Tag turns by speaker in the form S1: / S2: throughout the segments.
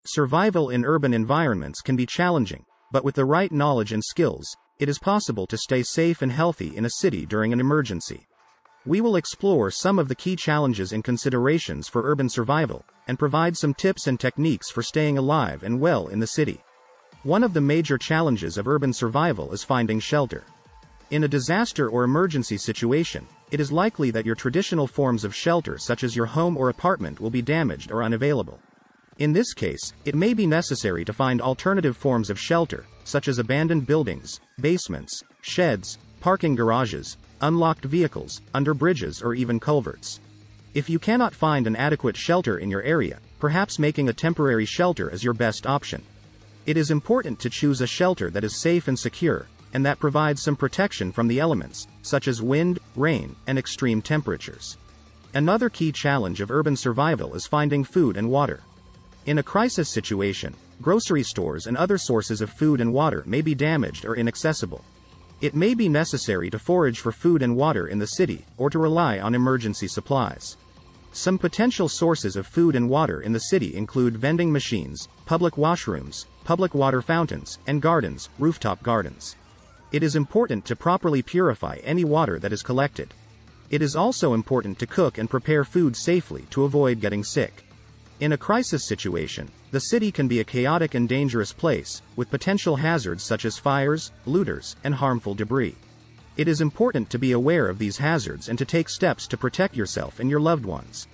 S1: Survival in urban environments can be challenging, but with the right knowledge and skills, it is possible to stay safe and healthy in a city during an emergency. We will explore some of the key challenges and considerations for urban survival, and provide some tips and techniques for staying alive and well in the city. One of the major challenges of urban survival is finding shelter. In a disaster or emergency situation, it is likely that your traditional forms of shelter such as your home or apartment will be damaged or unavailable. In this case, it may be necessary to find alternative forms of shelter, such as abandoned buildings, basements, sheds, parking garages, unlocked vehicles, under bridges or even culverts. If you cannot find an adequate shelter in your area, perhaps making a temporary shelter is your best option. It is important to choose a shelter that is safe and secure, and that provides some protection from the elements, such as wind, rain, and extreme temperatures. Another key challenge of urban survival is finding food and water. In a crisis situation, grocery stores and other sources of food and water may be damaged or inaccessible. It may be necessary to forage for food and water in the city, or to rely on emergency supplies. Some potential sources of food and water in the city include vending machines, public washrooms, public water fountains, and gardens, rooftop gardens. It is important to properly purify any water that is collected. It is also important to cook and prepare food safely to avoid getting sick. In a crisis situation, the city can be a chaotic and dangerous place, with potential hazards such as fires, looters, and harmful debris. It is important to be aware of these hazards and to take steps to protect yourself and your loved ones.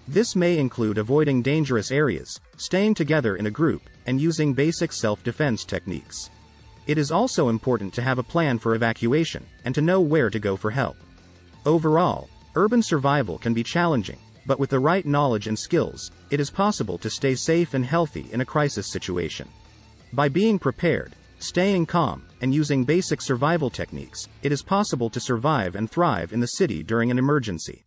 S1: This may include avoiding dangerous areas, staying together in a group, and using basic self-defense techniques. It is also important to have a plan for evacuation, and to know where to go for help. Overall, urban survival can be challenging, but with the right knowledge and skills, it is possible to stay safe and healthy in a crisis situation. By being prepared, staying calm, and using basic survival techniques, it is possible to survive and thrive in the city during an emergency.